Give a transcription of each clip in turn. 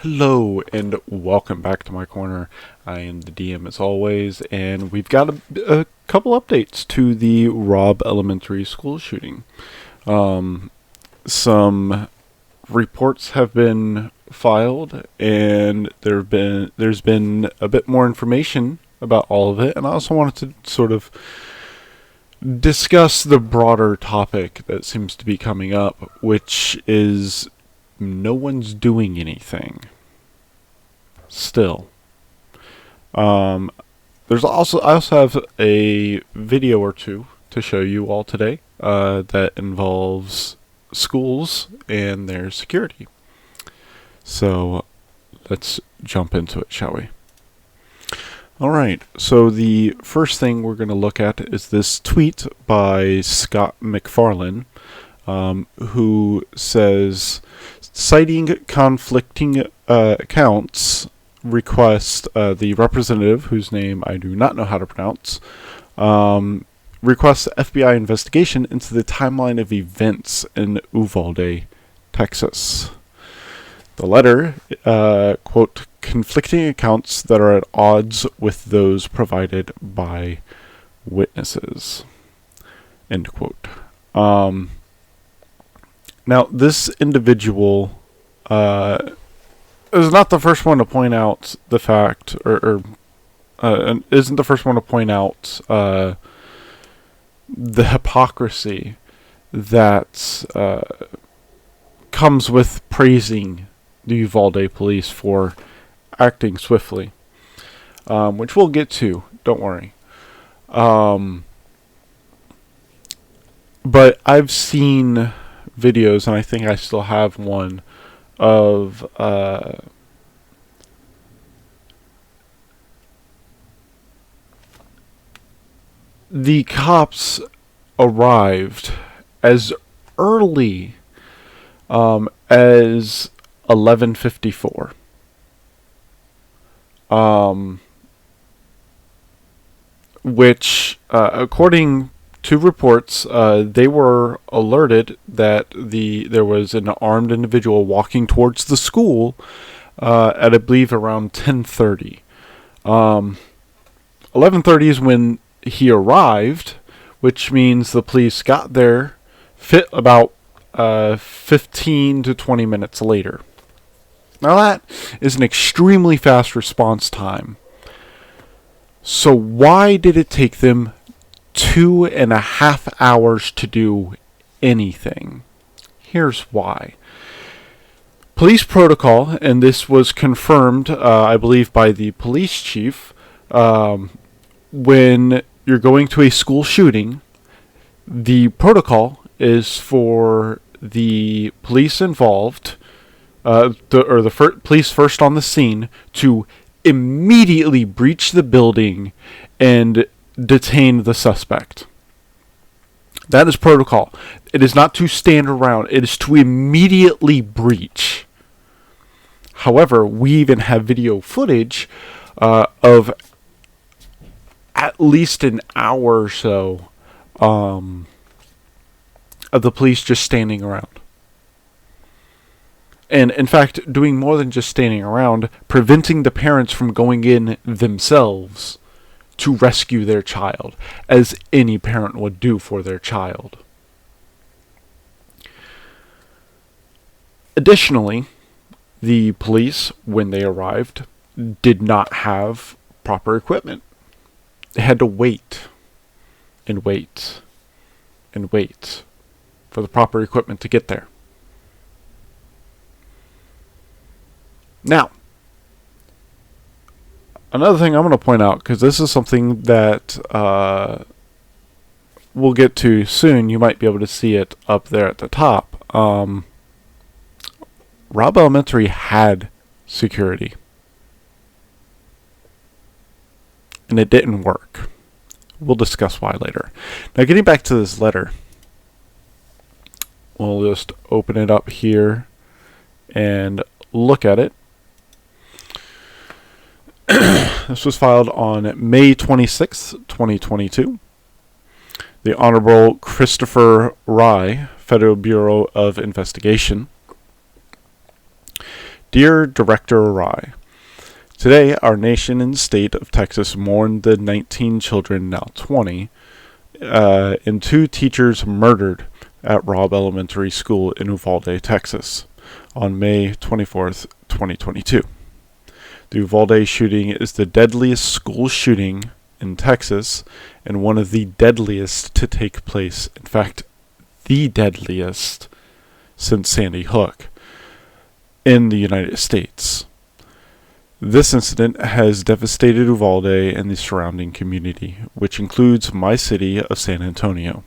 Hello and welcome back to my corner. I am the DM as always, and we've got a couple updates to the Robb Elementary School shooting. Some reports have been filed, and there's been a bit more information about all of it, and I also wanted to sort of discuss the broader topic that seems to be coming up, which is no one's doing anything. Still. I also have a video or two to show you all today that involves schools and their security. So let's jump into it, shall we? Alright, so the first thing we're going to look at is this tweet by Scott McFarlane, who says, citing conflicting accounts, request the representative, whose name I do not know how to pronounce, requests FBI investigation into the timeline of events in Uvalde, Texas. The letter, quote, conflicting accounts that are at odds with those provided by witnesses, end quote. Now, this individual is not the first one to point out the fact, or isn't the first one to point out the hypocrisy that comes with praising the Uvalde police for acting swiftly, which we'll get to, don't worry. But I've seen videos, and I think I still have one, of the cops arrived as early as 11:54. Which, according to reports, they were alerted that there was an armed individual walking towards the school at, I believe, around 10:30. 11:30 is when he arrived, which means the police got there about 15 to 20 minutes later. Now that is an extremely fast response time. So why did it take them 2.5 hours to do anything? Here's why. Police protocol, and this was confirmed, I believe, by the police chief, when you're going to a school shooting, the protocol is for the police involved, the police first on the scene, to immediately breach the building and detain the suspect. That is protocol. It is not to stand around. It is to immediately breach. However, we even have video footage of at least an hour or so of the police just standing around. And in fact, doing more than just standing around, preventing the parents from going in themselves to rescue their child, as any parent would do for their child. Additionally, the police, when they arrived, did not have proper equipment. They had to wait and wait and wait for the proper equipment to get there. Now, another thing I'm going to point out, because this is something that we'll get to soon. You might be able to see it up there at the top. Robb Elementary had security, and it didn't work. We'll discuss why later. Now, getting back to this letter, we'll just open it up here and look at it. This was filed on May 26, 2022. The Honorable Christopher Rye, Federal Bureau of Investigation, Dear Director Arai, today our nation and state of Texas mourn the 19 children, now 20, and 2 teachers murdered at Robb Elementary School in Uvalde, Texas, on May 24th, 2022. The Uvalde shooting is the deadliest school shooting in Texas and one of the deadliest to take place. In fact, the deadliest since Sandy Hook in the United States. This incident has devastated Uvalde and the surrounding community, which includes my city of San Antonio.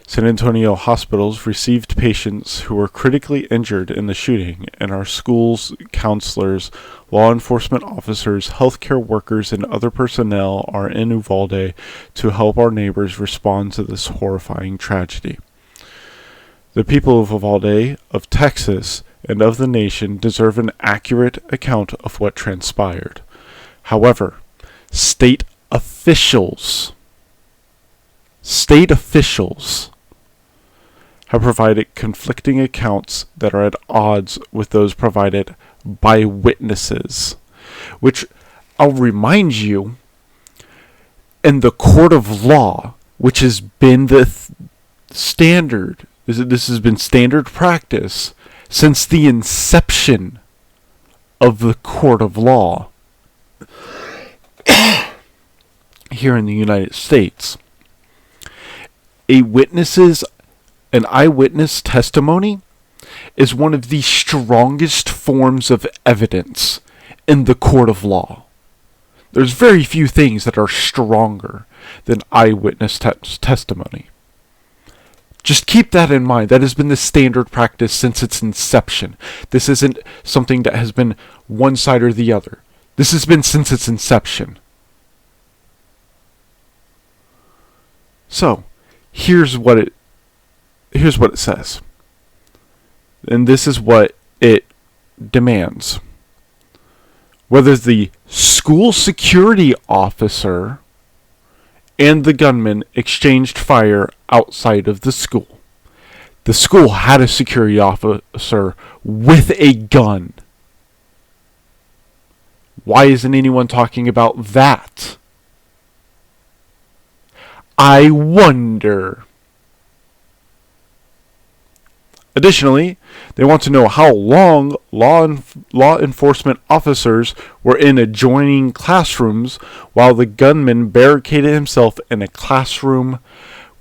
San Antonio hospitals received patients who were critically injured in the shooting, and our schools, counselors, law enforcement officers, healthcare workers, and other personnel are in Uvalde to help our neighbors respond to this horrifying tragedy. The people of Uvalde, of Texas, and of the nation deserve an accurate account of what transpired. However, state officials have provided conflicting accounts that are at odds with those provided by witnesses, which I'll remind you, in the court of law, which has been the standard, this has been standard practice since the inception of the court of law here in the United States. An eyewitness testimony is one of the strongest forms of evidence in the court of law. There's very few things that are stronger than eyewitness testimony. Just keep that in mind. That has been the standard practice since its inception. This isn't something that has been one side or the other. This has been since its inception. So, here's what it says. And this is what it demands. Whether the school security officer and the gunman exchanged fire outside of the school. The school had a security officer with a gun. Why isn't anyone talking about that? I wonder. Additionally, they want to know how long law enforcement officers were in adjoining classrooms while the gunman barricaded himself in a classroom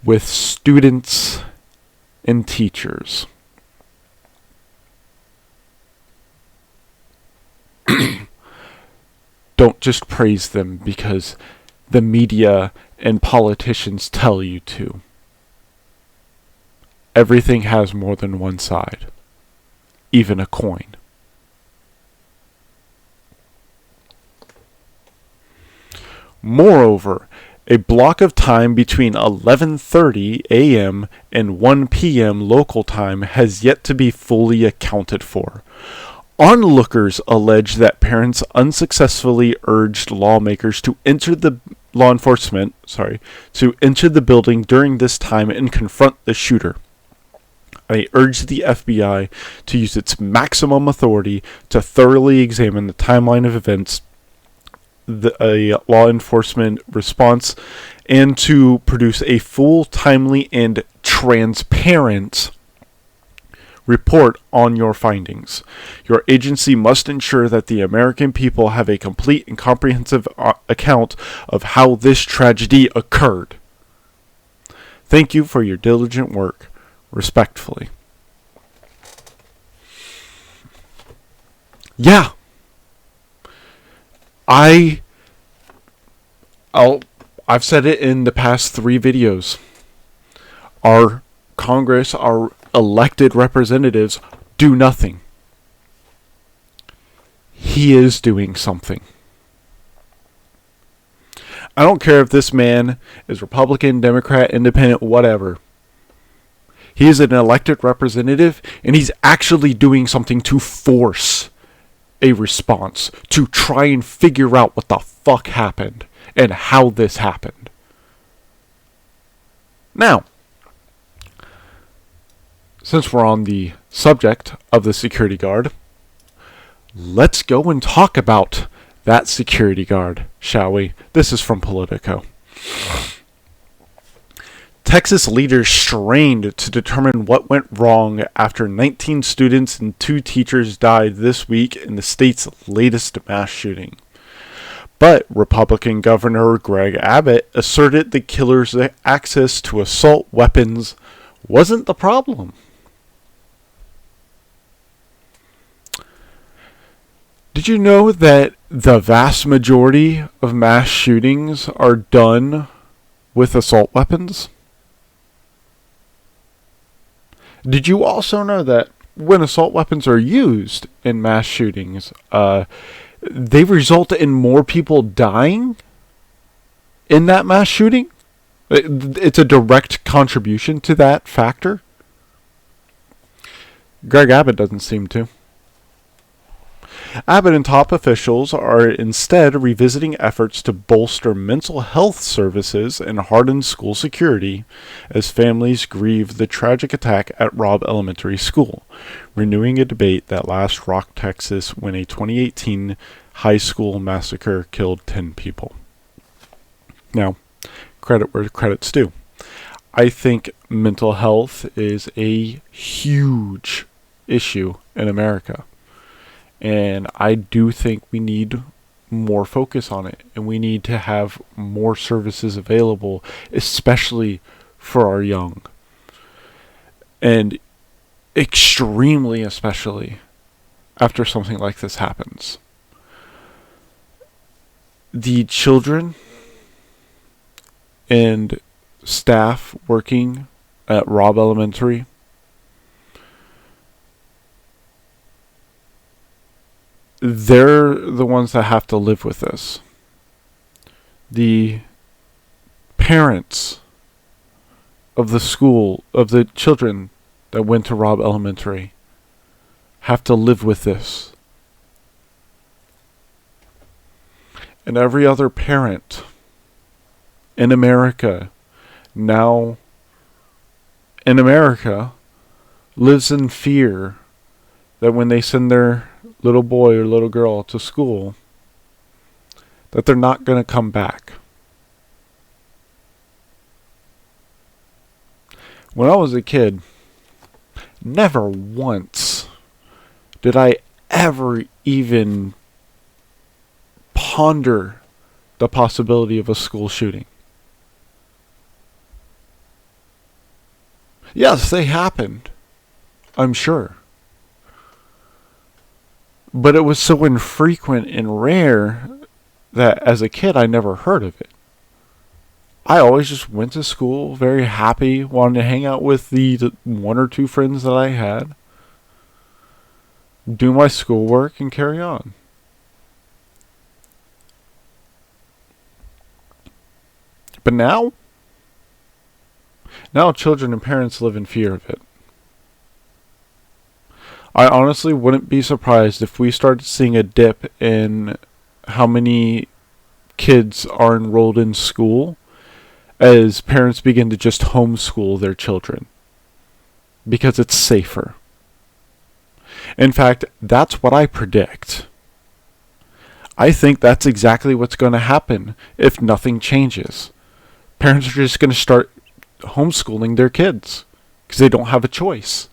with students and teachers. Don't just praise them because the media and politicians tell you to. Everything has more than one side, even a coin. Moreover, a block of time between 11:30 a.m. and 1 p.m. local time has yet to be fully accounted for. Onlookers allege that parents unsuccessfully urged lawmakers to enter the building during this time and confront the shooter. I urge the FBI to use its maximum authority to thoroughly examine the timeline of events, a law enforcement response, and to produce a full, timely, and transparent report on your findings. Your agency must ensure that the American people have a complete and comprehensive account of how this tragedy occurred. Thank you for your diligent work. Respectfully. Yeah. I've said it in the past 3 videos. Our Congress, our elected representatives do nothing. He is doing something. I don't care if this man is Republican, Democrat, Independent, whatever. He is an elected representative, and he's actually doing something to force a response, to try and figure out what the fuck happened and how this happened. Now, since we're on the subject of the security guard, Let's go and talk about that security guard, shall we? This is from Politico. Texas leaders strained to determine what went wrong after 19 students and 2 teachers died this week in the state's latest mass shooting. But Republican Governor Greg Abbott asserted the killers' access to assault weapons wasn't the problem. Did you know that the vast majority of mass shootings are done with assault weapons? Did you also know that when assault weapons are used in mass shootings, they result in more people dying in that mass shooting? It's a direct contribution to that factor. Greg Abbott doesn't seem to. Abbott and top officials are instead revisiting efforts to bolster mental health services and harden school security as families grieve the tragic attack at Robb Elementary School, renewing a debate that last rocked Texas when a 2018 high school massacre killed 10 people. Now, credit where credit's due. I think mental health is a huge issue in America. And I do think we need more focus on it. And we need to have more services available, especially for our young. And extremely especially after something like this happens. The children and staff working at Robb Elementary, they're the ones that have to live with this. The parents of the school, of the children that went to Robb Elementary, have to live with this. And every other parent in America now lives in fear that when they send their little boy or little girl to school, that they're not going to come back. When I was a kid, never once did I ever even ponder the possibility of a school shooting. Yes, they happened, I'm sure. But it was so infrequent and rare that as a kid I never heard of it. I always just went to school very happy, wanted to hang out with the 1 or 2 friends that I had, do my schoolwork, and carry on. But now children and parents live in fear of it. I honestly wouldn't be surprised if we started seeing a dip in how many kids are enrolled in school as parents begin to just homeschool their children. Because it's safer. In fact, that's what I predict. I think that's exactly what's going to happen if nothing changes. Parents are just going to start homeschooling their kids because they don't have a choice.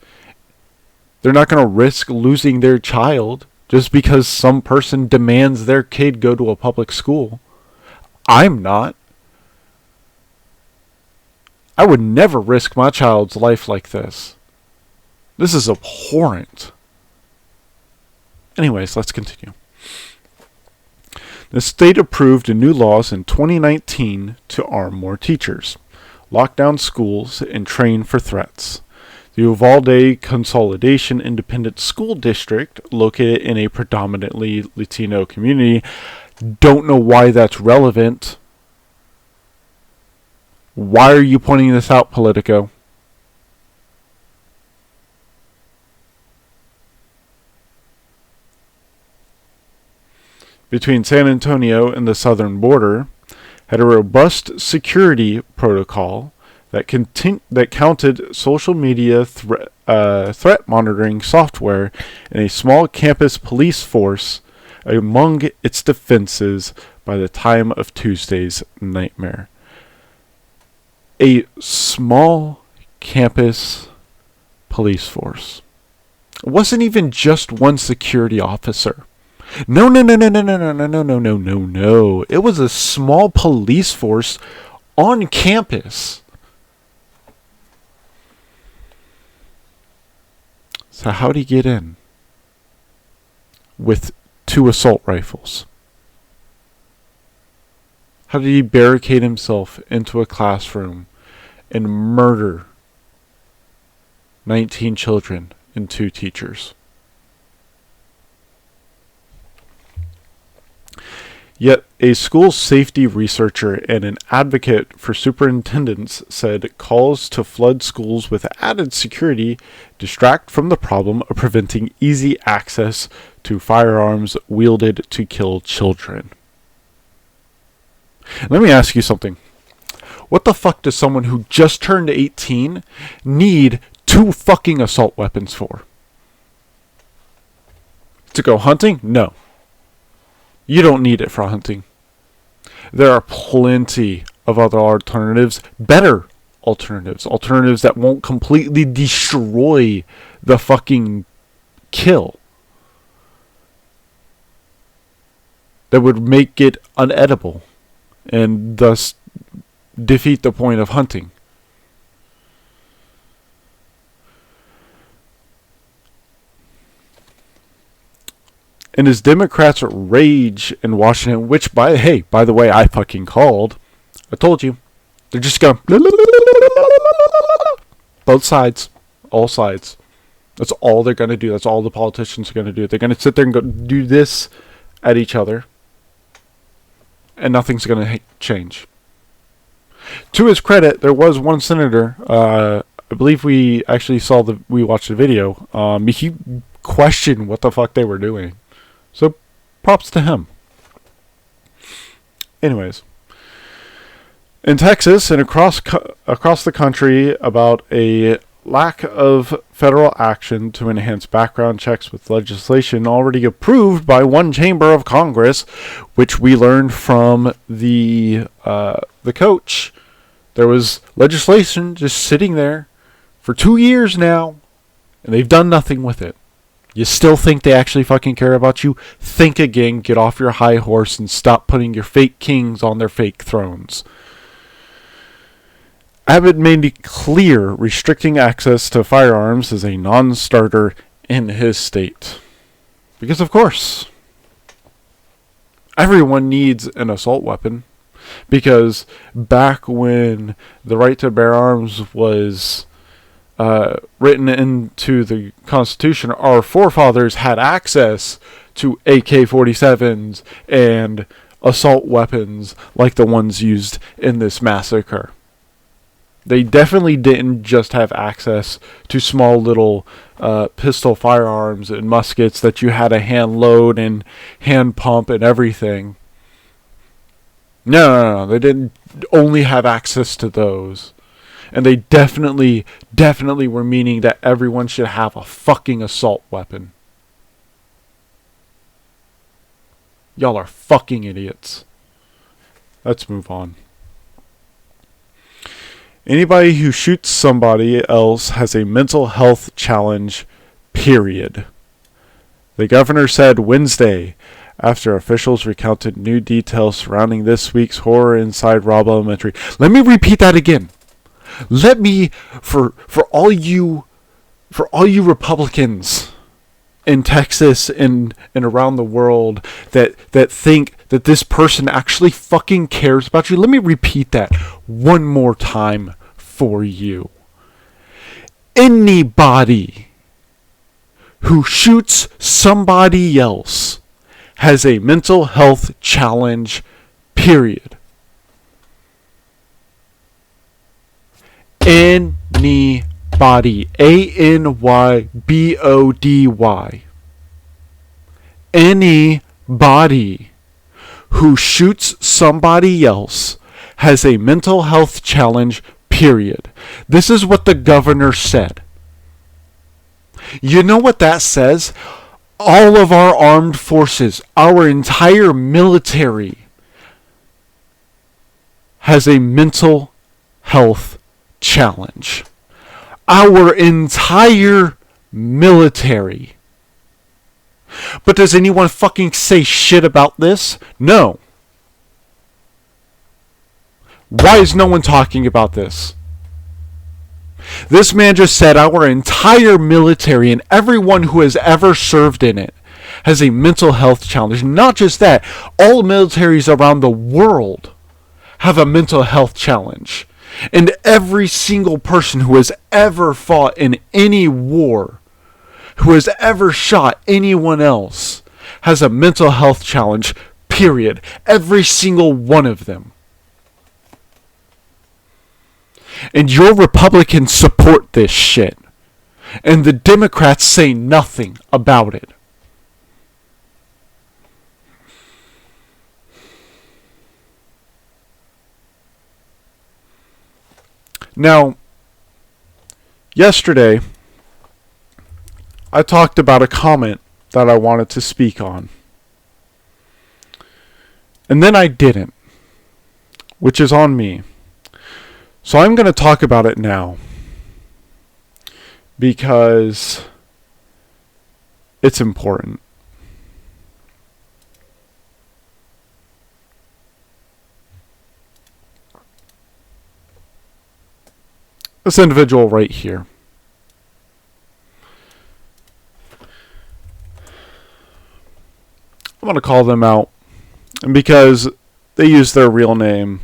They're not going to risk losing their child just because some person demands their kid go to a public school. I'm not. I would never risk my child's life like this. This is abhorrent. Anyways, let's continue. The state approved new laws in 2019 to arm more teachers, lock down schools, and train for threats. The Uvalde Consolidation Independent School District, located in a predominantly Latino community, don't know why that's relevant. Why are you pointing this out, Politico? Between San Antonio and the southern border, had a robust security protocol that counted social media threat monitoring software in a small campus police force among its defenses by the time of Tuesday's nightmare. A small campus police force. It wasn't even just one security officer. No. It was a small police force on campus. So how'd he get in? With 2 assault rifles. How did he barricade himself into a classroom and murder 19 children and 2 teachers? Yet a school safety researcher and an advocate for superintendents said calls to flood schools with added security distract from the problem of preventing easy access to firearms wielded to kill children. Let me ask you something. What the fuck does someone who just turned 18 need 2 fucking assault weapons for? To go hunting? No. You don't need it for hunting. There are plenty of other alternatives, better alternatives that won't completely destroy the fucking kill. That would make it unedible and thus defeat the point of hunting. And as Democrats rage in Washington, which by the way, I fucking called. I told you. They're just going both sides. All sides. That's all they're going to do. That's all the politicians are going to do. They're going to sit there and go do this at each other. And nothing's going to change. To his credit, there was one senator, I believe we watched the video. He questioned what the fuck they were doing. So, props to him. Anyways, in Texas and across the country about a lack of federal action to enhance background checks with legislation already approved by one chamber of Congress, which we learned from the coach. There was legislation just sitting there for 2 years now, and they've done nothing with it. You still think they actually fucking care about you? Think again, get off your high horse, and stop putting your fake kings on their fake thrones. Abbott made it clear restricting access to firearms is a non-starter in his state. Because of course, everyone needs an assault weapon. Because back when the right to bear arms was written into the Constitution, our forefathers had access to AK-47s and assault weapons like the ones used in this massacre. They definitely didn't just have access to small little pistol firearms and muskets that you had to hand load and hand pump and everything. No. They didn't only have access to those. And they definitely were meaning that everyone should have a fucking assault weapon. Y'all are fucking idiots. Let's move on. Anybody who shoots somebody else has a mental health challenge, period. The governor said Wednesday, after officials recounted new details surrounding this week's horror inside Robb Elementary. Let me repeat that again. Let me, for all you Republicans in Texas and around the world that think that this person actually fucking cares about you, let me repeat that one more time for you. Anybody who shoots somebody else has a mental health challenge, period. Anybody. ANYBODY. Anybody who shoots somebody else has a mental health challenge, Period. This is what the governor said. You know what that says? All of our armed forces, our entire military, has a mental health challenge. Our entire military. But does anyone fucking say shit about this? No. Why is no one talking about this? This man just said our entire military and everyone who has ever served in it has a mental health challenge. Not just that, all militaries around the world have a mental health challenge. And every single person who has ever fought in any war, who has ever shot anyone else, has a mental health challenge, period. Every single one of them. And your Republicans support this shit. And the Democrats say nothing about it. Now, yesterday, I talked about a comment that I wanted to speak on. And then I didn't, which is on me. So I'm going to talk about it now because it's important. This individual right here. I'm going to call them out, and because they use their real name,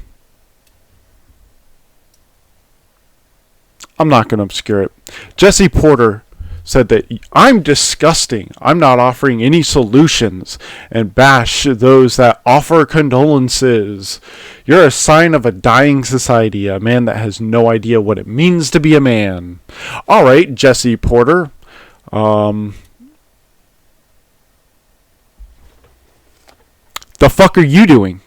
I'm not going to obscure it. Jesse Porter said that I'm disgusting. I'm not offering any solutions, and bash those that offer condolences. You're a sign of a dying society, a man that has no idea what it means to be a man. All right, Jesse Porter. The fuck are you doing?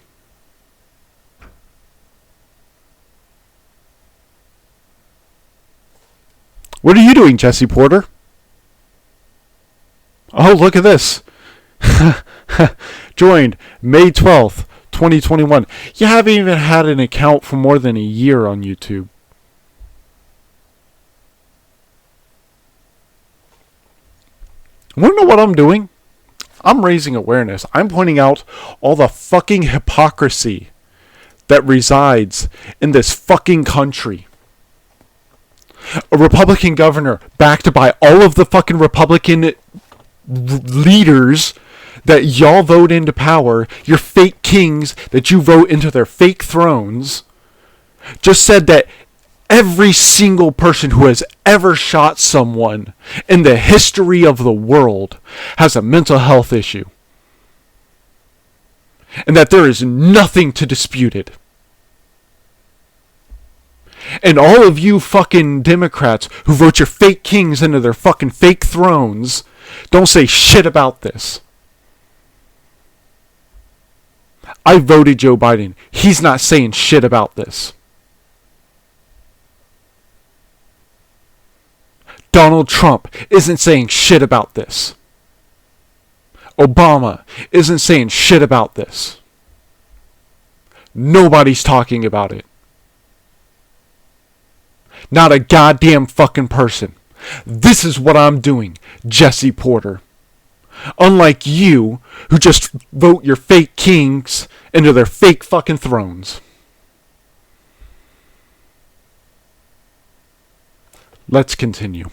What are you doing, Jesse Porter? Oh, look at this. Joined May 12th, 2021. You haven't even had an account for more than a year on YouTube. Want to know what I'm doing? I'm raising awareness. I'm pointing out all the fucking hypocrisy that resides in this fucking country. A Republican governor backed by all of the fucking Republican leaders that y'all vote into power, your fake kings that you vote into their fake thrones, just said that every single person who has ever shot someone in the history of the world has a mental health issue. And that there is nothing to dispute it. And all of you fucking Democrats who vote your fake kings into their fucking fake thrones don't say shit about this. I voted Joe Biden. He's not saying shit about this. Donald Trump isn't saying shit about this. Obama isn't saying shit about this. Nobody's talking about it. Not a goddamn fucking person. This is what I'm doing, Jesse Porter. Unlike you, who just vote your fake kings into their fake fucking thrones. Let's continue.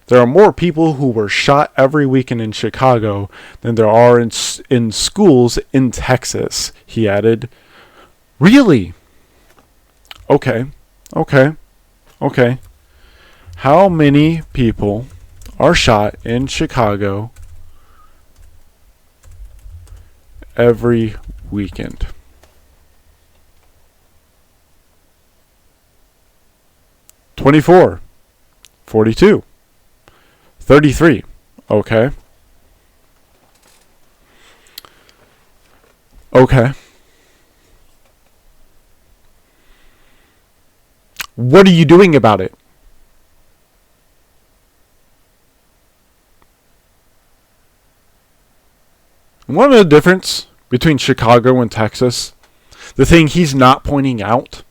There are more people who were shot every weekend in Chicago than there are in schools in Texas, he added. Really? Okay. How many people are shot in Chicago every weekend? 24, 42, 33. Okay. What are you doing about it? One of the difference between Chicago and Texas, the thing he's not pointing out,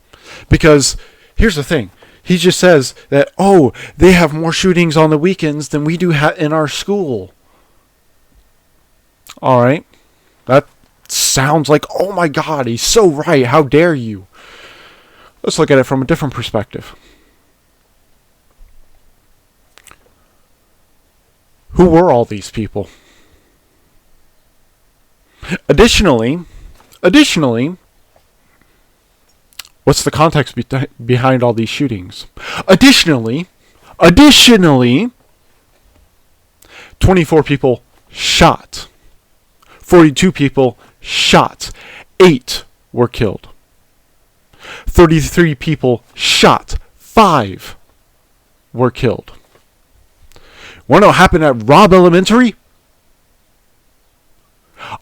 because here's the thing. He just says that, oh, they have more shootings on the weekends than we do in our school. All right. That sounds like, oh my God, he's so right. How dare you? Let's look at it from a different perspective. Who were all these people? Additionally, what's the context behind all these shootings? Additionally, 24 people shot. 42 people shot. 8 were killed. 33 people shot. 5 were killed. Want to know what happened at Robb Elementary?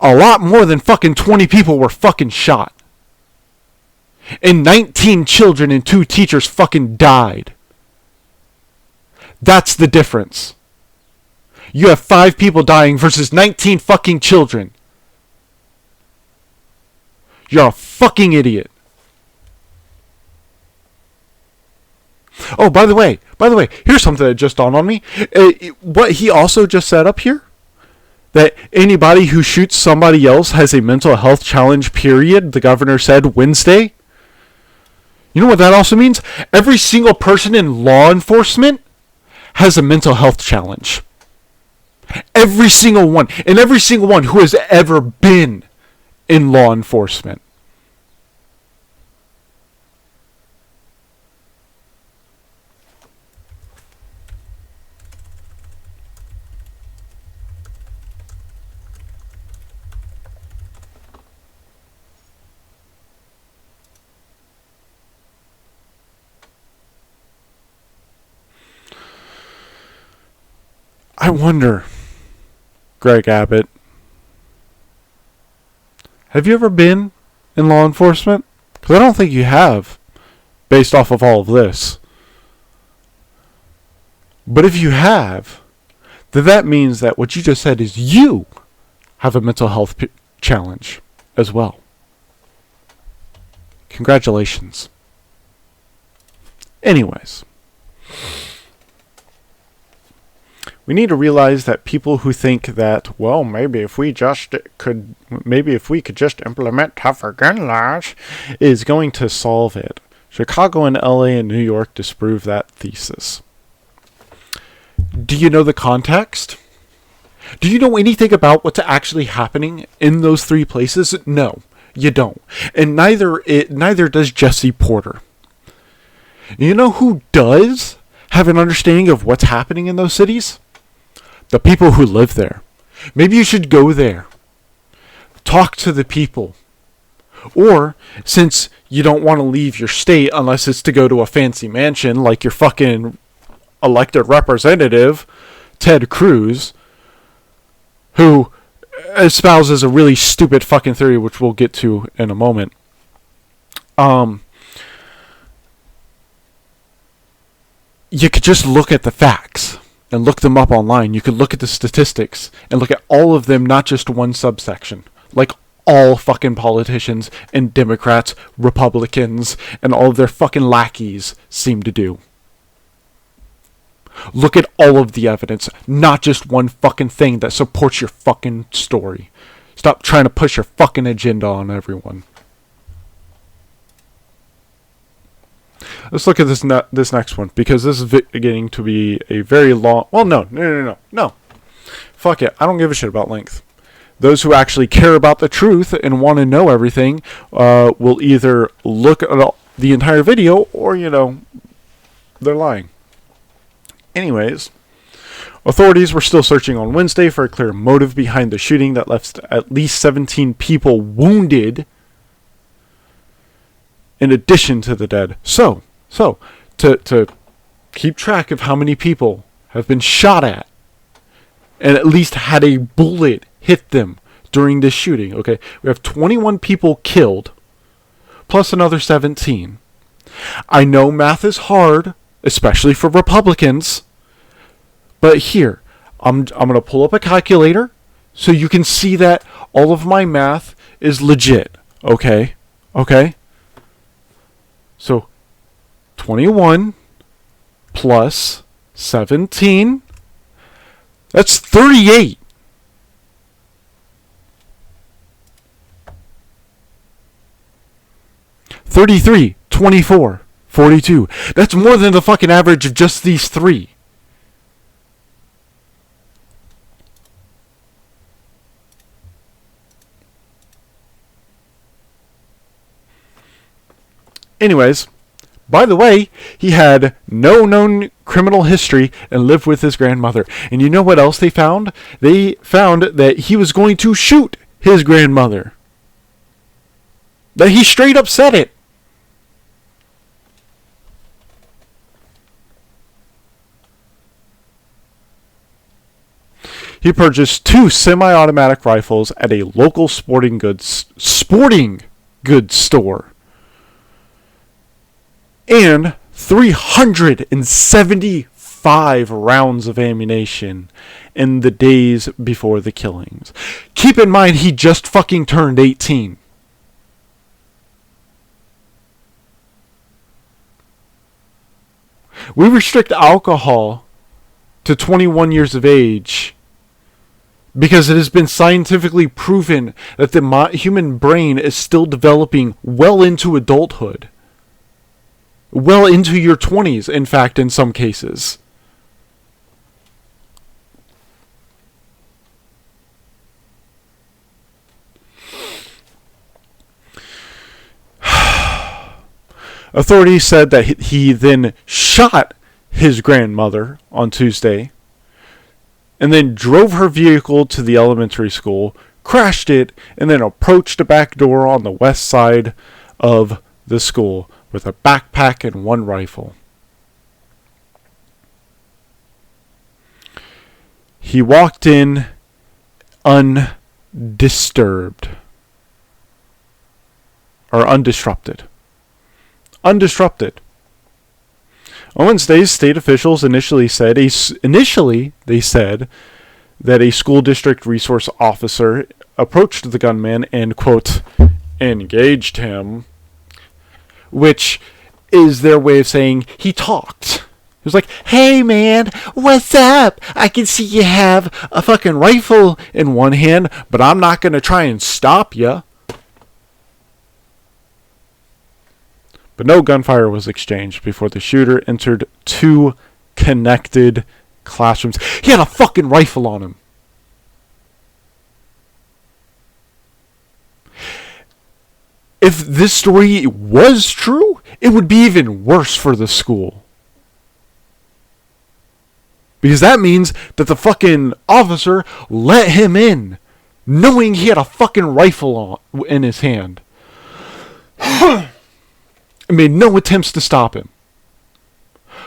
A lot more than fucking 20 people were fucking shot. And 19 children and 2 teachers fucking died. That's the difference. You have 5 people dying versus 19 fucking children. You're a fucking idiot. Oh, by the way, here's something that just dawned on me. What he also just said up here, that anybody who shoots somebody else has a mental health challenge, period, the governor said Wednesday. You know what that also means? Every single person in law enforcement has a mental health challenge. Every single one. And every single one who has ever been in law enforcement. I wonder, Greg Abbott, have you ever been in law enforcement? Because I don't think you have, based off of all of this. But if you have, then that means that what you just said is you have a mental health challenge as well. Congratulations. Anyways. We need to realize that people who think that, well, maybe if we could just implement tougher gun laws, is going to solve it. Chicago and LA and New York disprove that thesis. Do you know the context? Do you know anything about what's actually happening in those 3 places? No, you don't. And neither does Jesse Porter. You know who does have an understanding of what's happening in those cities? The people who live there. Maybe you should go there. Talk to the people. Or, since you don't want to leave your state unless it's to go to a fancy mansion like your fucking elected representative, Ted Cruz, who espouses a really stupid fucking theory, which we'll get to in a moment. You could just look at the facts and look them up online. You could look at the statistics and look at all of them, not just one subsection. Like all fucking politicians and Democrats, Republicans, and all of their fucking lackeys seem to do. Look at all of the evidence, not just one fucking thing that supports your fucking story. Stop trying to push your fucking agenda on everyone. Let's look at this next one, because this is getting to be a very long... Well, no. Fuck it. I don't give a shit about length. Those who actually care about the truth and want to know everything will either look at the entire video or, they're lying. Anyways, authorities were still searching on Wednesday for a clear motive behind the shooting that left at least 17 people wounded in addition to the dead. So to keep track of how many people have been shot at and at least had a bullet hit them during this shooting, okay? We have 21 people killed, plus another 17. I know math is hard, especially for Republicans, but here, I'm going to pull up a calculator so you can see that all of my math is legit. Okay? Okay? So, 21 plus 17, that's 38. $33, $24, $42. That's more than the fucking average of just these three. Anyways, by the way, he had no known criminal history and lived with his grandmother. And you know what else they found? They found that he was going to shoot his grandmother. That he straight up said it. He purchased 2 semi-automatic rifles at a local sporting goods store. And 375 rounds of ammunition in the days before the killings. Keep in mind, he just fucking turned 18. We restrict alcohol to 21 years of age because it has been scientifically proven that the human brain is still developing well into adulthood. Well into your 20s, in fact, in some cases. Authorities said that he then shot his grandmother on Tuesday and then drove her vehicle to the elementary school, crashed it, and then approached a back door on the west side of the school with a backpack and 1 rifle. He walked in undisturbed. Or undisrupted. Undisrupted. On Wednesday, state officials initially said they said that a school district resource officer approached the gunman and, quote, engaged him, which is their way of saying he talked. He was like, hey man, what's up? I can see you have a fucking rifle in one hand, but I'm not going to try and stop you. But no gunfire was exchanged before the shooter entered 2 connected classrooms. He had a fucking rifle on him. If this story was true, it would be even worse for the school. Because that means that the fucking officer let him in, knowing he had a fucking rifle in his hand. And made no attempts to stop him.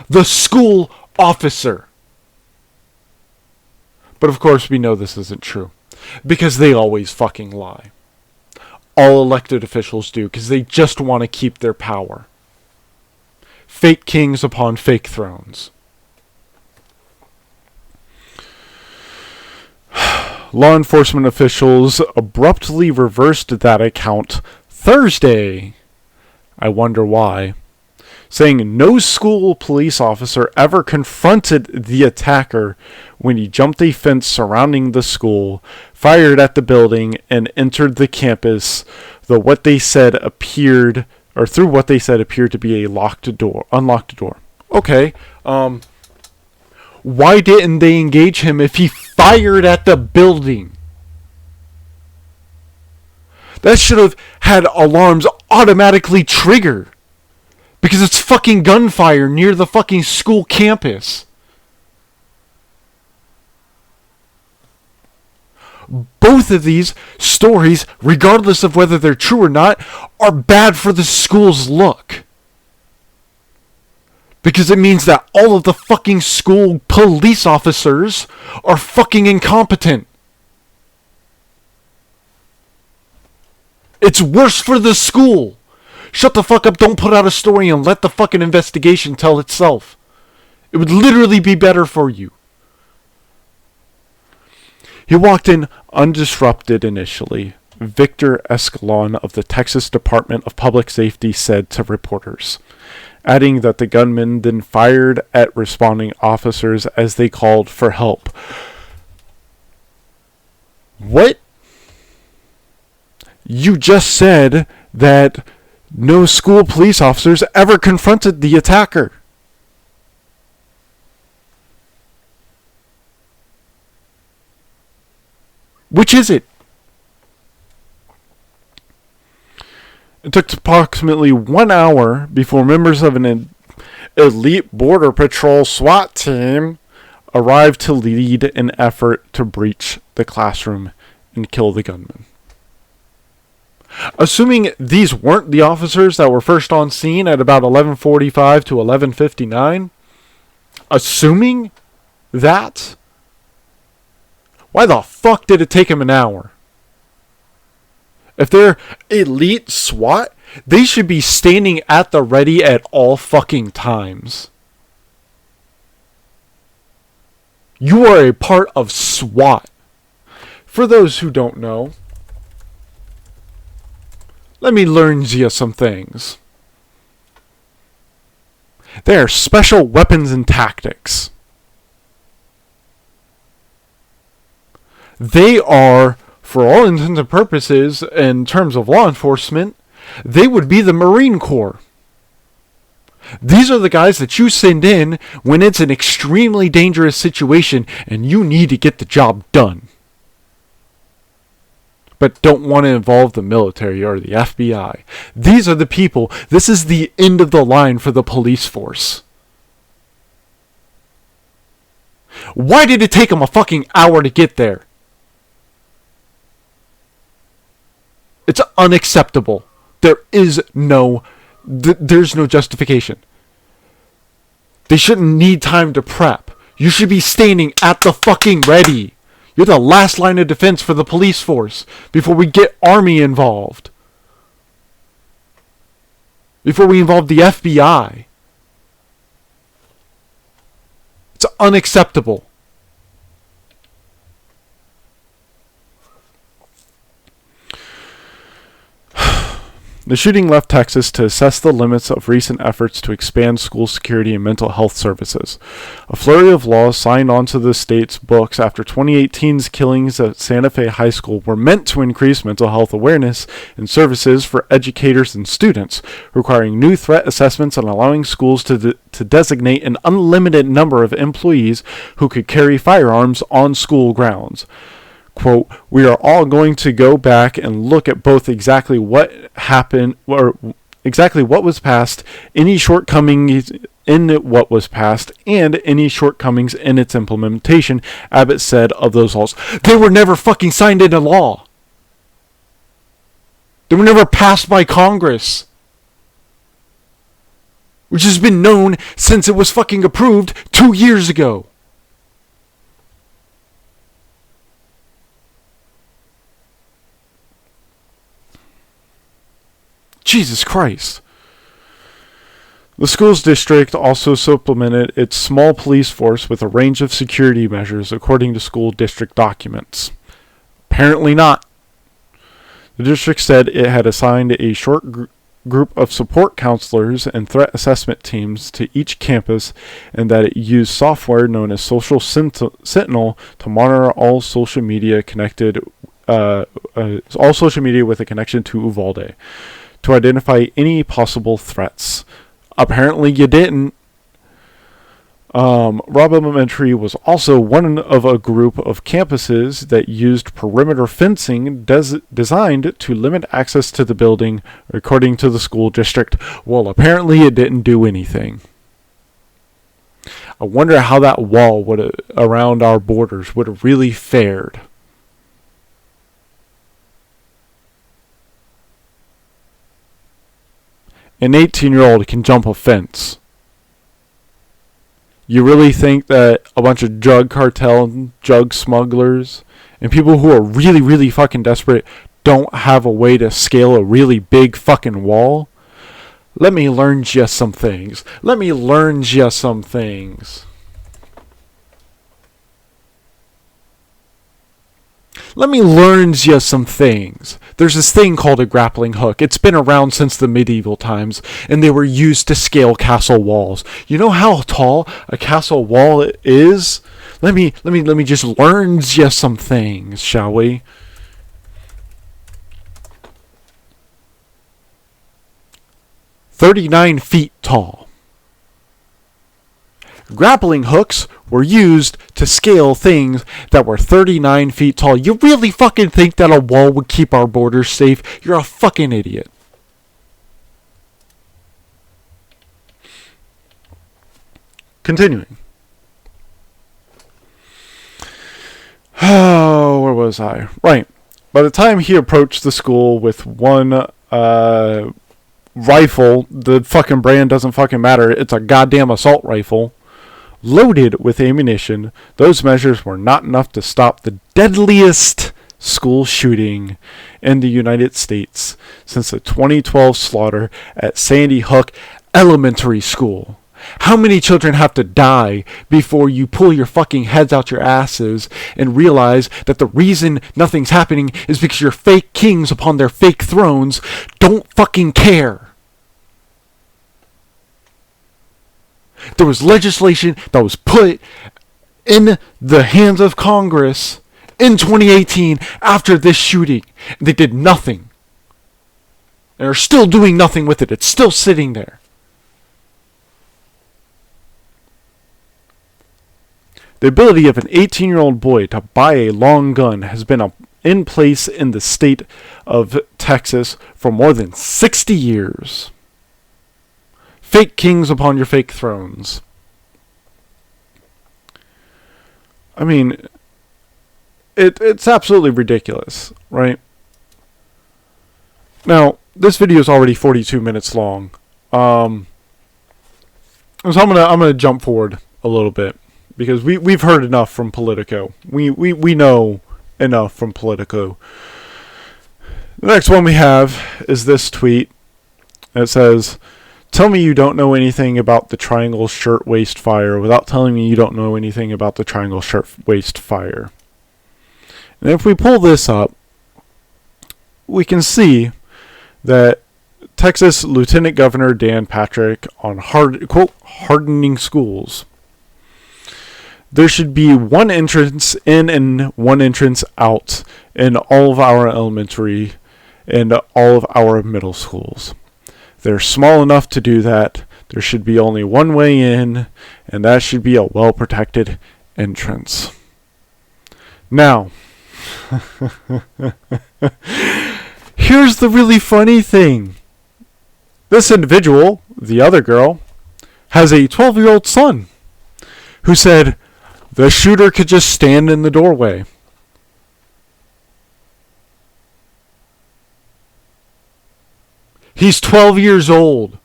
The school officer. But of course we know this isn't true. Because they always fucking lie. All elected officials do, because they just want to keep their power. Fake kings upon fake thrones. Law enforcement officials abruptly reversed that account Thursday. I wonder why. Saying no school police officer ever confronted the attacker when he jumped a fence surrounding the school, fired at the building, and entered the campus, though what they said appeared to be a unlocked door. Okay, why didn't they engage him if he fired at the building? That should have had alarms automatically trigger. Because it's fucking gunfire near the fucking school campus. Both of these stories, regardless of whether they're true or not, are bad for the school's look. Because it means that all of the fucking school police officers are fucking incompetent. It's worse for the school. Shut the fuck up, don't put out a story and let the fucking investigation tell itself. It would literally be better for you. He walked in undisrupted initially, Victor Escalon of the Texas Department of Public Safety said to reporters, adding that the gunman then fired at responding officers as they called for help. What? You just said that no school police officers ever confronted the attacker. Which is it? It took approximately 1 hour before members of an elite Border Patrol SWAT team arrived to lead an effort to breach the classroom and kill the gunman. Assuming these weren't the officers that were first on scene at about 11:45 to 11:59, assuming that, why the fuck did it take him an hour? If they're elite SWAT, they should be standing at the ready at all fucking times. You are a part of SWAT. For those who don't know, let me learn you some things. They are special weapons and tactics. They are, for all intents and purposes, in terms of law enforcement, they would be the Marine Corps. These are the guys that you send in when it's an extremely dangerous situation and you need to get the job done. But don't want to involve the military or the FBI. These are the people. This is the end of the line for the police force. Why did it take them a fucking hour to get there? It's unacceptable. There's no justification. They shouldn't need time to prep. You should be standing at the fucking ready. You're the last line of defense for the police force before we get Army involved. Before we involve the FBI. It's unacceptable. The shooting left Texas to assess the limits of recent efforts to expand school security and mental health services. A flurry of laws signed onto the state's books after 2018's killings at Santa Fe High School were meant to increase mental health awareness and services for educators and students, requiring new threat assessments and allowing schools to designate an unlimited number of employees who could carry firearms on school grounds. Quote, we are all going to go back and look at both exactly what happened or exactly what was passed, any shortcomings in what was passed, and any shortcomings in its implementation, Abbott said of those laws. They were never fucking signed into law. They were never passed by Congress. Which has been known since it was fucking approved 2 years ago. Jesus Christ. The schools district also supplemented its small police force with a range of security measures according to school district documents. Apparently not. The district said it had assigned a short group of support counselors and threat assessment teams to each campus and that it used software known as Social Sentinel to monitor all social media with a connection to Uvalde, to identify any possible threats. Apparently you didn't. Robb Elementary was also one of a group of campuses that used perimeter fencing designed to limit access to the building, according to the school district. Well, apparently it didn't do anything. I wonder how that wall around our borders would have really fared. An 18-year-old can jump a fence. You really think that a bunch of drug cartel, drug smugglers, and people who are really, really fucking desperate don't have a way to scale a really big fucking wall? Let me learn you some things. Let me learn you some things. Let me learn you some things. There's this thing called a grappling hook. It's been around since the medieval times, and they were used to scale castle walls. You know how tall a castle wall is? Let me just learn you some things, shall we? "39 feet tall. Grappling hooks were used to scale things that were 39 feet tall. You really fucking think that a wall would keep our borders safe? You're a fucking idiot. Continuing. Oh, where was I? Right. By the time he approached the school with one rifle, the fucking brand doesn't fucking matter, it's a goddamn assault rifle, loaded with ammunition, those measures were not enough to stop the deadliest school shooting in the United States since the 2012 slaughter at Sandy Hook Elementary School. How many children have to die before you pull your fucking heads out your asses and realize that the reason nothing's happening is because your fake kings upon their fake thrones don't fucking care? There was legislation that was put in the hands of Congress in 2018 after this shooting. They did nothing. They're still doing nothing with it. It's still sitting there. The ability of an 18-year-old boy to buy a long gun has been in place in the state of Texas for more than 60 years. Fake kings upon your fake thrones. I mean, it's absolutely ridiculous, right? Now, this video is already 42 minutes long. So I'm gonna jump forward a little bit because we've heard enough from Politico. We know enough from Politico. The next one we have is this tweet. It says, "Tell me you don't know anything about the Triangle Shirtwaist Fire without telling me you don't know anything about the Triangle Shirtwaist Fire." And if we pull this up, we can see that Texas Lieutenant Governor Dan Patrick on hardening schools. There should be one entrance in and one entrance out in all of our elementary and all of our middle schools. They're small enough to do that. There should be only one way in, and that should be a well-protected entrance. Now, here's the really funny thing. This individual, the other girl, has a 12-year-old son who said the shooter could just stand in the doorway. He's 12 years old.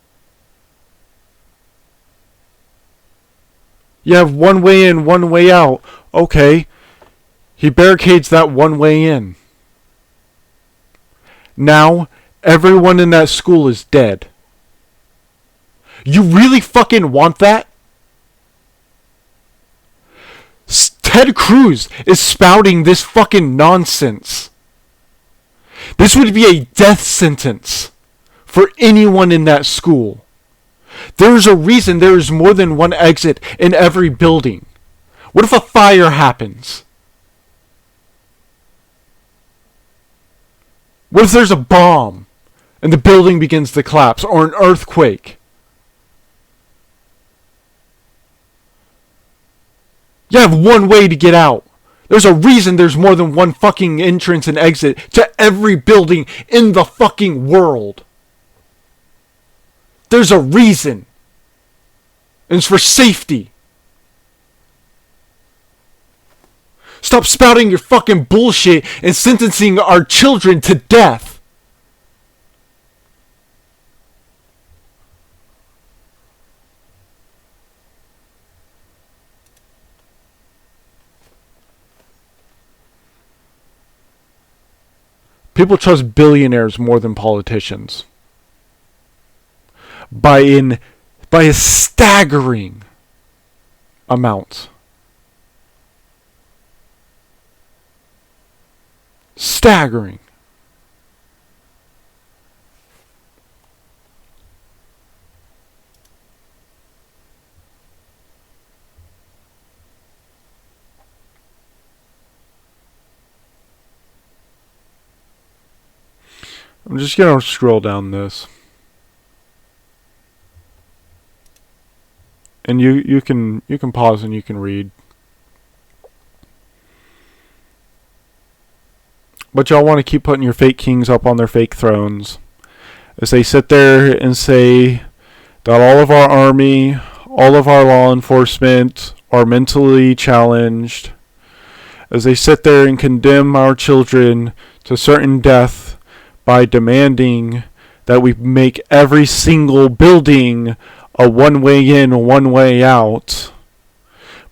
You have one way in, one way out. Okay. He barricades that one way in. Now, everyone in that school is dead. You really fucking want that? Ted Cruz is spouting this fucking nonsense. This would be a death sentence for anyone in that school. There's a reason there is more than one exit in every building. What if a fire happens? What if there's a bomb and the building begins to collapse, or an earthquake? You have one way to get out. There's a reason there's more than one fucking entrance and exit to every building in the fucking world. There's a reason. And it's for safety. Stop spouting your fucking bullshit and sentencing our children to death. People trust billionaires more than politicians. by a staggering amount. Staggering. I'm just going to scroll down this. And you can pause and you can read. But y'all want to keep putting your fake kings up on their fake thrones as they sit there and say that all of our army, all of our law enforcement are mentally challenged, as they sit there and condemn our children to certain death by demanding that we make every single building a one-way in, one-way out,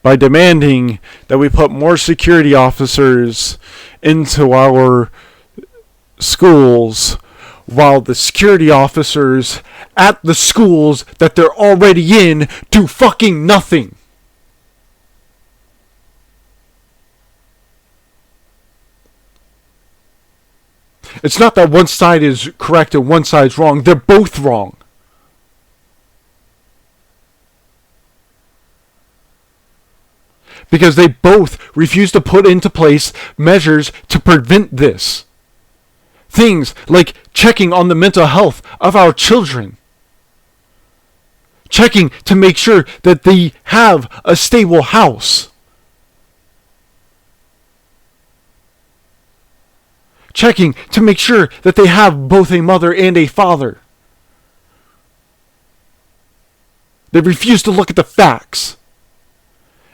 by demanding that we put more security officers into our schools, while the security officers at the schools that they're already in do fucking nothing. It's not that one side is correct and one side's wrong. They're both wrong. Because they both refuse to put into place measures to prevent this. Things like checking on the mental health of our children. Checking to make sure that they have a stable house. Checking to make sure that they have both a mother and a father. They refuse to look at the facts.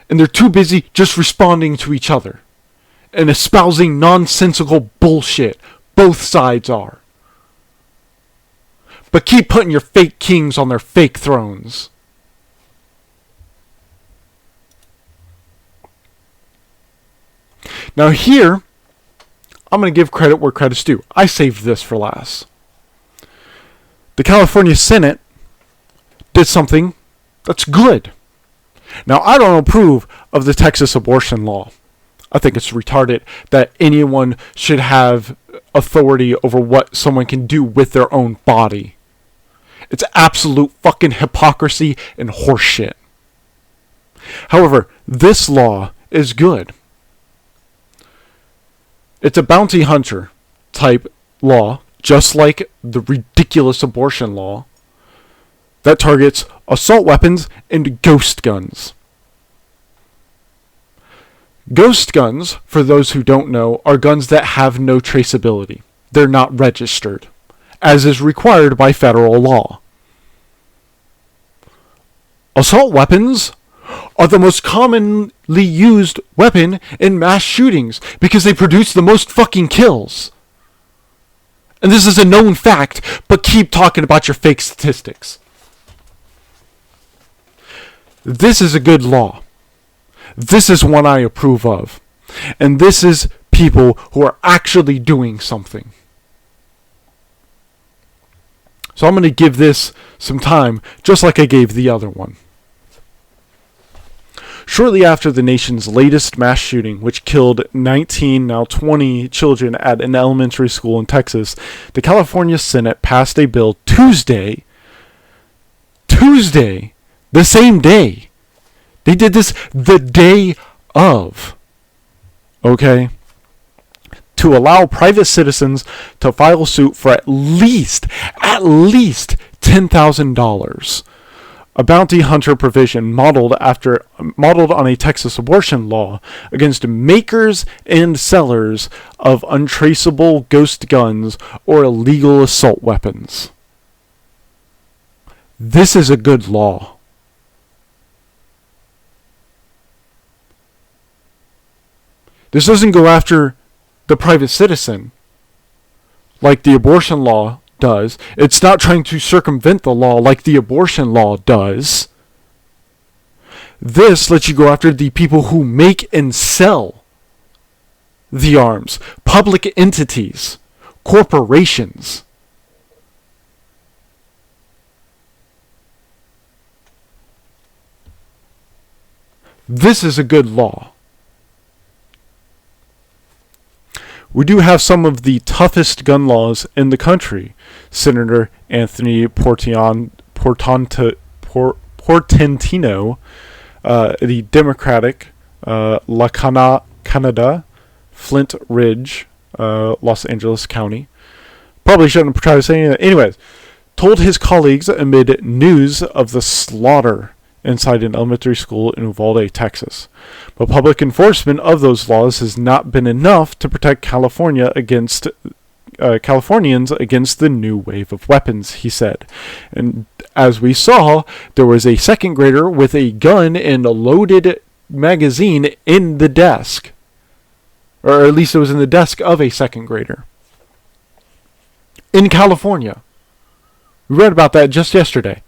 And they're too busy just responding to each other and espousing nonsensical bullshit. Both sides are. But keep putting your fake kings on their fake thrones. Now here, I'm going to give credit where credit's due. I saved this for last. The California Senate did something that's good. Now, I don't approve of the Texas abortion law. I think it's retarded that anyone should have authority over what someone can do with their own body. It's absolute fucking hypocrisy and horseshit. However, this law is good. It's a bounty hunter type law, just like the ridiculous abortion law, that targets assault weapons and ghost guns. Ghost guns, for those who don't know, are guns that have no traceability. They're not registered, as is required by federal law. Assault weapons are the most commonly used weapon in mass shootings because they produce the most fucking kills. And this is a known fact, but keep talking about your fake statistics. This is a good law. This is one I approve of. And this is people who are actually doing something. So I'm going to give this some time, just like I gave the other one. Shortly after the nation's latest mass shooting, which killed 19, now 20 children at an elementary school in Texas, the California Senate passed a bill Tuesday, the same day. They did this the day of. Okay? To allow private citizens to file suit for at least $10,000. A bounty hunter provision modeled on a Texas abortion law against makers and sellers of untraceable ghost guns or illegal assault weapons. This is a good law. This doesn't go after the private citizen like the abortion law does. It's not trying to circumvent the law like the abortion law does. This lets you go after the people who make and sell the arms. Public entities. Corporations. This is a good law. We do have some of the toughest gun laws in the country. Senator Anthony Portantino, the Democratic Canada, Flint Ridge, Los Angeles County. Probably shouldn't try to say anything. Anyways, told his colleagues amid news of the slaughter inside an elementary school in Uvalde, Texas. But public enforcement of those laws has not been enough to protect Californians against the new wave of weapons, he said. And as we saw, there was a second grader with a gun and a loaded magazine in the desk. Or at least it was in the desk of a second grader. In California. We read about that just yesterday.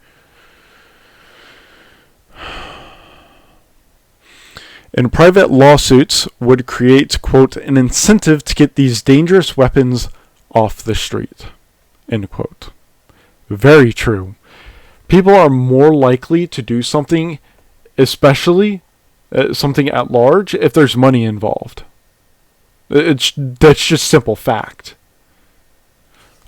And private lawsuits would create, quote, an incentive to get these dangerous weapons off the street, end quote. Very true. People are more likely to do something, especially something at large, if there's money involved. That's just simple fact.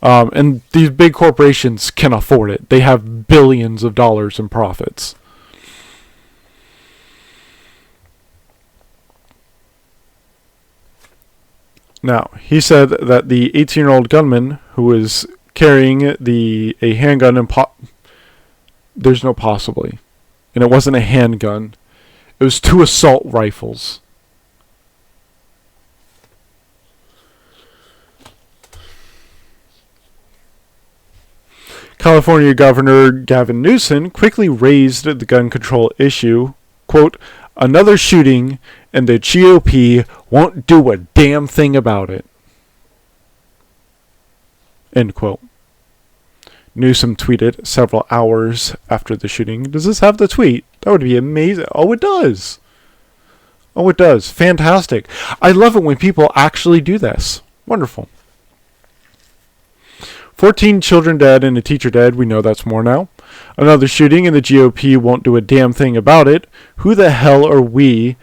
And these big corporations can afford it. They have billions of dollars in profits. Now, he said that the 18-year-old gunman who was carrying a handgun and there's no possibly. And it wasn't a handgun. It was 2 assault rifles. California Governor Gavin Newsom quickly raised the gun control issue, quote, another shooting and the GOP won't do a damn thing about it, end quote. Newsom tweeted several hours after the shooting. Does this have the tweet? That would be amazing. Oh, it does. Oh, it does. Fantastic. I love it when people actually do this. Wonderful. 14 children dead and a teacher dead. We know that's more now. Another shooting and the GOP won't do a damn thing about it. Who the hell are we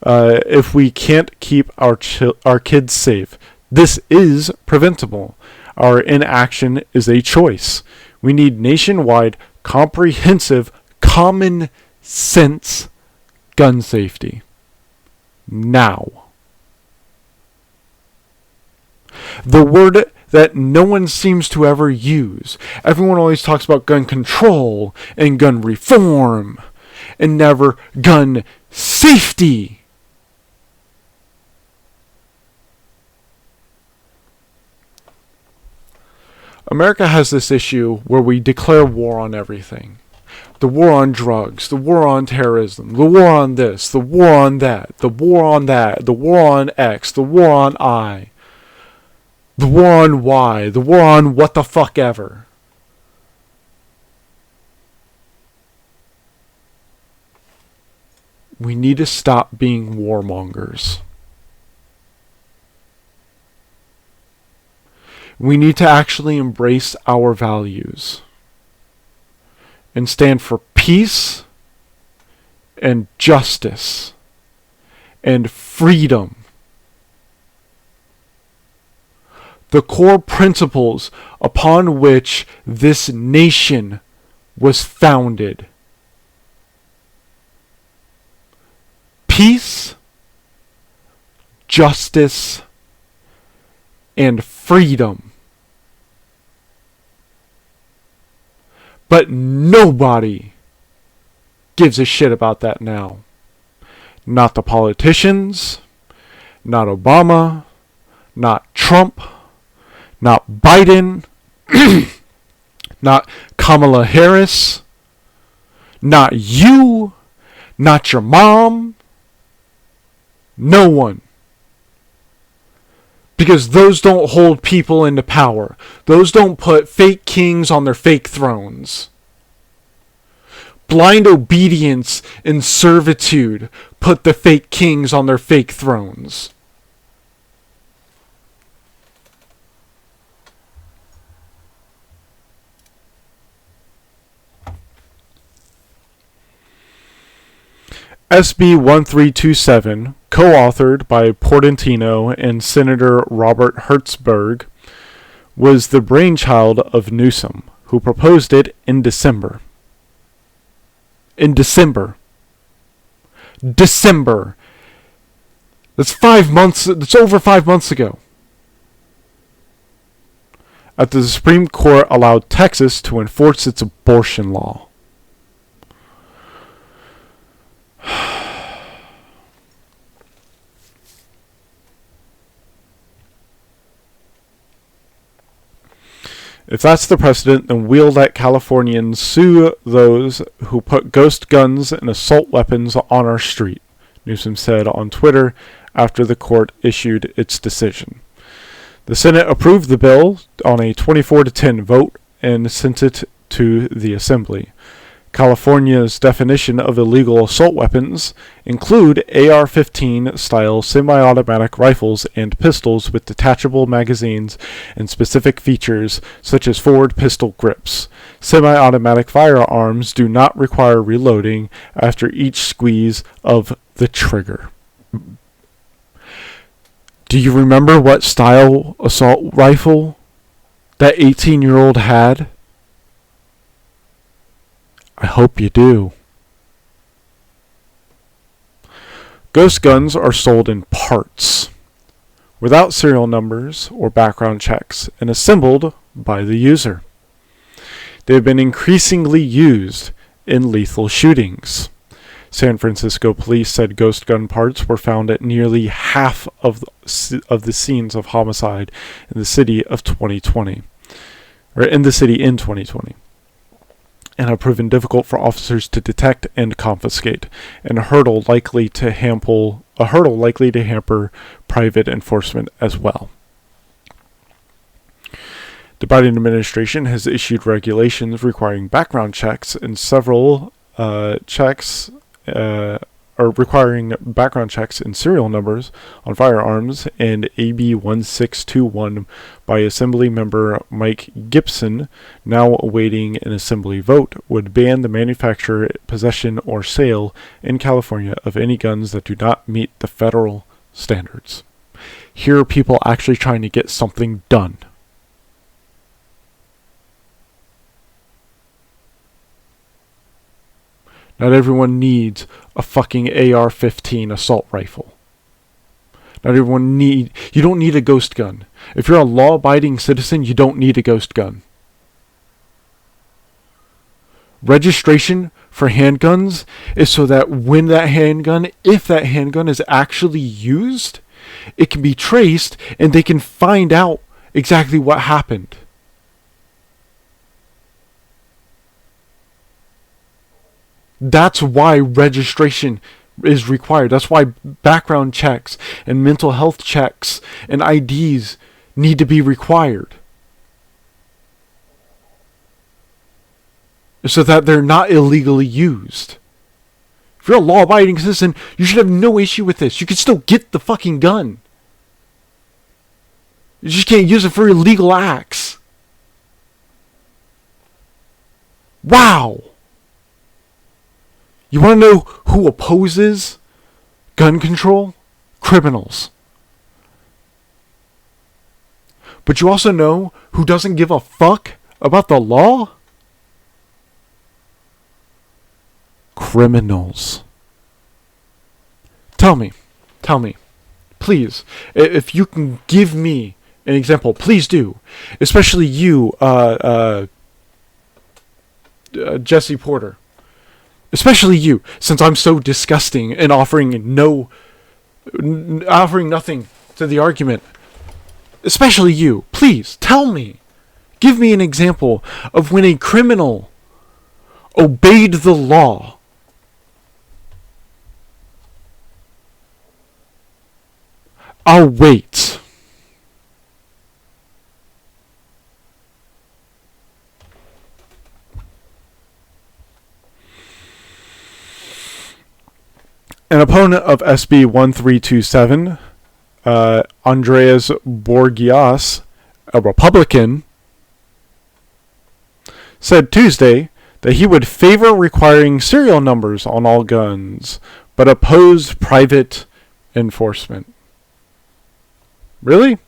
if we can't keep our kids safe? This is preventable. Our inaction is a choice. We need nationwide, comprehensive, common sense gun safety. Now. The word that no one seems to ever use. Everyone always talks about gun control and gun reform and never gun safety. America has this issue where we declare war on everything. The war on drugs, the war on terrorism, the war on this, the war on that, the war on that, the war on X, the war on I, the war on Y, the war on what the fuck ever. We need to stop being warmongers. We need to actually embrace our values and stand for peace and justice and freedom. The core principles upon which this nation was founded. Peace, justice, and freedom. But nobody gives a shit about that now. Not the politicians, not Obama, not Trump, not Biden, not Kamala Harris, not you, not your mom, no one. Because those don't hold people into power. Those don't put fake kings on their fake thrones. Blind obedience and servitude put the fake kings on their fake thrones. SB 1327, co-authored by Portantino and Senator Robert Hertzberg, was the brainchild of Newsom, who proposed it in December. In December. December. That's 5 months. That's over 5 months ago. After the Supreme Court allowed Texas to enforce its abortion law. If that's the precedent, then we'll let Californians sue those who put ghost guns and assault weapons on our street, Newsom said on Twitter after the court issued its decision. The Senate approved the bill on a 24-10 vote and sent it to the Assembly. California's definition of illegal assault weapons include AR-15 style semi-automatic rifles and pistols with detachable magazines and specific features such as forward pistol grips. Semi-automatic firearms do not require reloading after each squeeze of the trigger. Do you remember what style assault rifle that 18-year-old had? I hope you do. Ghost guns are sold in parts, without serial numbers or background checks, and assembled by the user. They have been increasingly used in lethal shootings. San Francisco police said ghost gun parts were found at nearly half of the scenes of homicide in the city in 2020, and have proven difficult for officers to detect and confiscate, and a hurdle likely to hamper private enforcement as well. The Biden administration has issued regulations requiring background checks and several requiring background checks and serial numbers on firearms, and AB 1621 by Assembly member Mike Gibson, now awaiting an Assembly vote, would ban the manufacture, possession, or sale in California of any guns that do not meet the federal standards. Here are people actually trying to get something done. Not everyone needs a fucking AR-15 assault rifle. You don't need a ghost gun. If you're a law-abiding citizen, you don't need a ghost gun. Registration for handguns is so that if that handgun is actually used, it can be traced and they can find out exactly what happened. That's why registration is required. That's why background checks and mental health checks and IDs need to be required. So that they're not illegally used. If you're a law-abiding citizen, you should have no issue with this. You can still get the fucking gun. You just can't use it for illegal acts. Wow! You want to know who opposes gun control? Criminals. But you also know who doesn't give a fuck about the law? Criminals. Tell me, please, if you can give me an example, please do. Especially you, Jesse Porter. Especially you, since I'm so disgusting and offering nothing to the argument. Especially you, please tell me. Give me an example of when a criminal obeyed the law. I'll wait. An opponent of SB 1327, Andreas Borgias, a Republican, said Tuesday that he would favor requiring serial numbers on all guns, but opposed private enforcement. Really?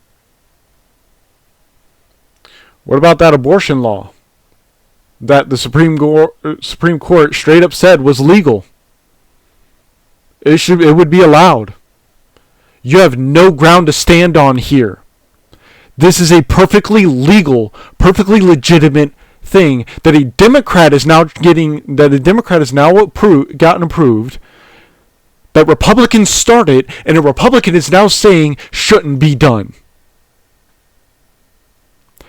What about that abortion law that the Supreme Court straight up said was legal? It would be allowed. You have no ground to stand on here. This is a perfectly legal, perfectly legitimate thing that a Democrat is now gotten approved, that Republicans started, and a Republican is now saying shouldn't be done.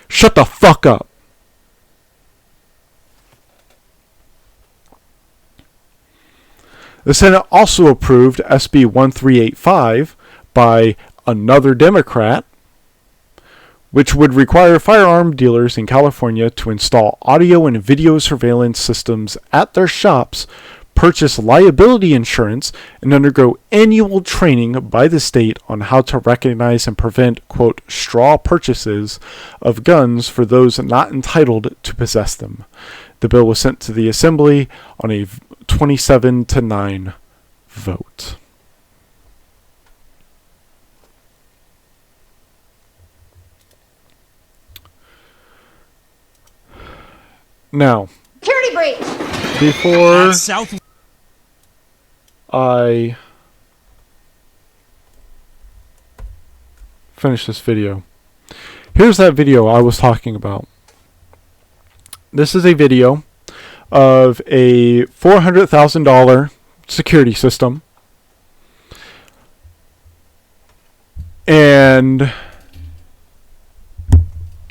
Shut the fuck up. The Senate also approved SB 1385 by another Democrat, which would require firearm dealers in California to install audio and video surveillance systems at their shops, purchase liability insurance, and undergo annual training by the state on how to recognize and prevent, quote, straw purchases of guns for those not entitled to possess them. The bill was sent to the Assembly on a 27-9 vote. Now, security breach. Before I finish this video, here's that video I was talking about. This is a video of a $400,000 security system. And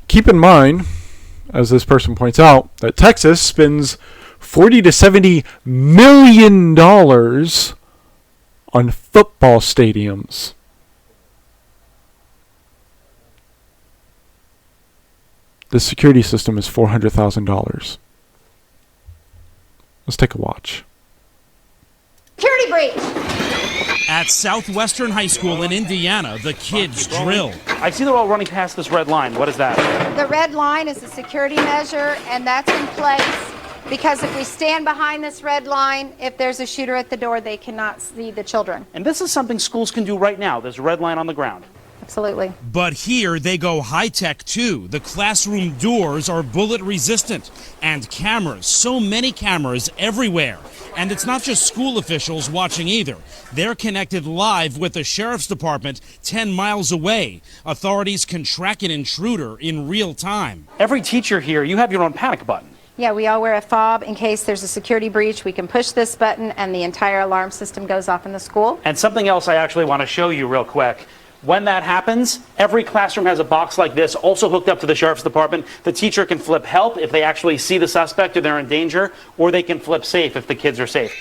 keep in mind, as this person points out, that Texas spends $40 to $70 million on football stadiums. The security system is $400,000. Let's take a watch. Security breach. At Southwestern High School in Indiana, the kids drill. I see they're all running past this red line. What is that? The red line is a security measure, and that's in place because if we stand behind this red line, if there's a shooter at the door, they cannot see the children. And this is something schools can do right now. There's a red line on the ground. Absolutely. But here they go high-tech too. The classroom doors are bullet resistant. And cameras, so many cameras everywhere. And it's not just school officials watching either. They're connected live with the sheriff's department 10 miles away. Authorities can track an intruder in real time. Every teacher here, you have your own panic button. Yeah, we all wear a fob in case there's a security breach. We can push this button and the entire alarm system goes off in the school. And something else I actually want to show you real quick. When that happens, every classroom has a box like this, also hooked up to the sheriff's department. The teacher can flip help if they actually see the suspect or they're in danger, or they can flip safe if the kids are safe.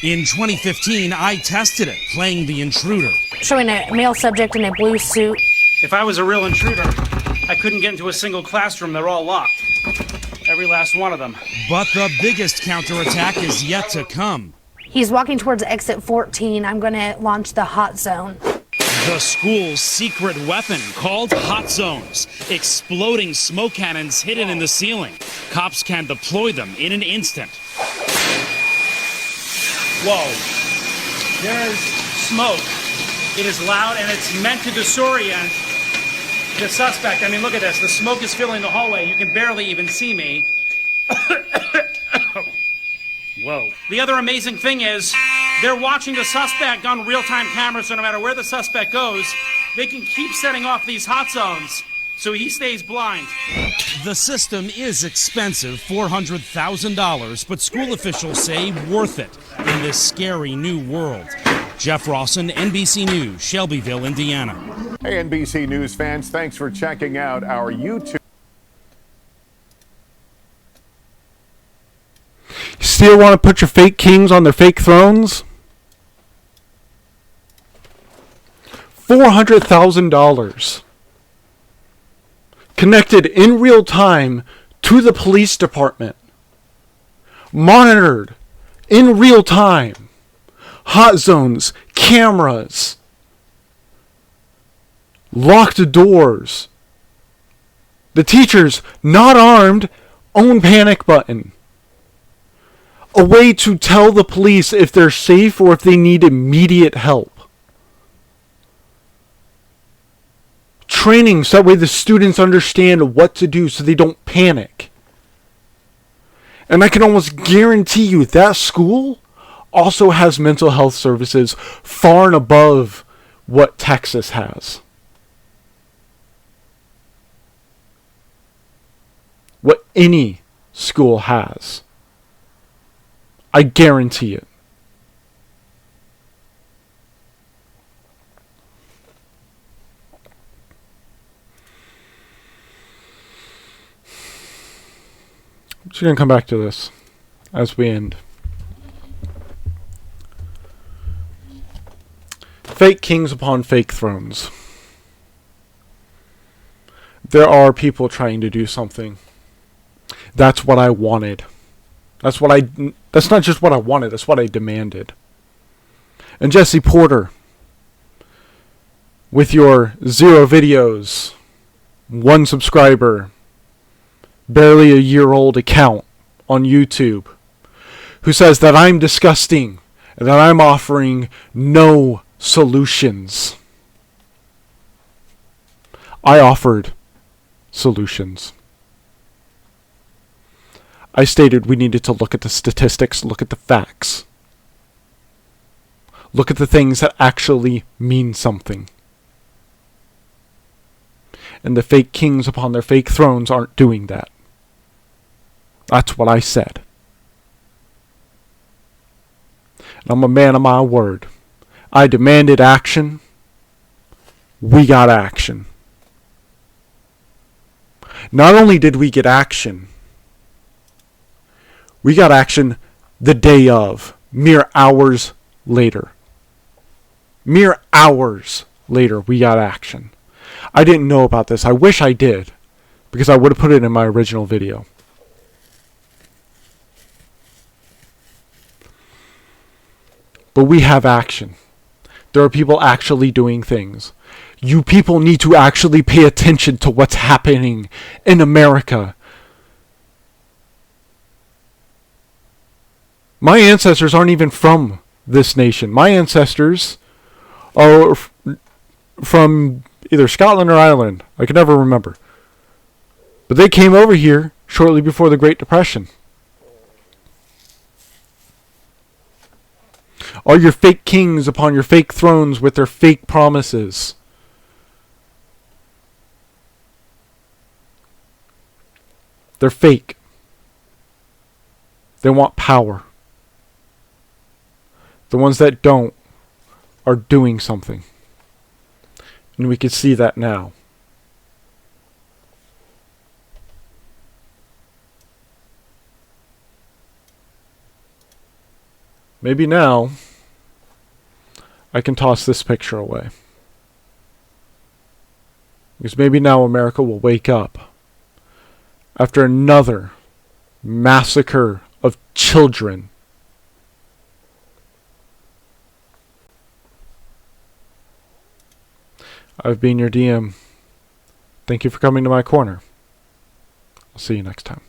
In 2015, I tested it, playing the intruder. Showing a male subject in a blue suit. If I was a real intruder, I couldn't get into a single classroom. They're all locked. Every last one of them. But the biggest counterattack is yet to come. He's walking towards exit 14. I'm going to launch the hot zone. The school's secret weapon, called hot zones. Exploding smoke cannons hidden in the ceiling. Cops can deploy them in an instant. Whoa. There is smoke. It is loud and it's meant to disorient the suspect. I mean, look at this. The smoke is filling the hallway. You can barely even see me. Whoa. The other amazing thing is they're watching the suspect on real-time cameras, so no matter where the suspect goes, they can keep setting off these hot zones so he stays blind. The system is expensive, $400,000, but school officials say worth it in this scary new world. Jeff Rawson, NBC News, Shelbyville, Indiana. Hey, NBC News fans, thanks for checking out our YouTube. Still want to put your fake kings on their fake thrones? $400,000 connected in real time to the police department, monitored in real time, hot zones, cameras, locked doors. The teachers not armed, own panic button. a way to tell the police if they're safe or if they need immediate help. Training so that way the students understand what to do so they don't panic. And I can almost guarantee you that school also has mental health services far and above what Texas has. What any school has. I guarantee it. I'm just going to come back to this as we end. Fake kings upon fake thrones. There are people trying to do something. That's what I wanted. That's not just what I wanted, that's what I demanded. And Jesse Porter, with your 0 videos, 1 subscriber, barely a year-old account on YouTube, who says that I'm disgusting and that I'm offering no solutions. I offered solutions. I stated we needed to look at the statistics, look at the facts. Look at the things that actually mean something. And the fake kings upon their fake thrones aren't doing that. That's what I said. And I'm a man of my word. I demanded action. We got action. Not only did we get action, we got action the day of, mere hours later. Mere hours later, we got action. I didn't know about this. I wish I did, because I would have put it in my original video. But we have action. There are people actually doing things. You people need to actually pay attention to what's happening in America. My ancestors aren't even from this nation. My ancestors are from either Scotland or Ireland. I can never remember. But they came over here shortly before the Great Depression. Are your fake kings upon your fake thrones with their fake promises? They're fake. They want power. The ones that don't are doing something. And we can see that now. Maybe now I can toss this picture away. Because maybe now America will wake up after another massacre of children. I've been your DM. Thank you for coming to my corner. I'll see you next time.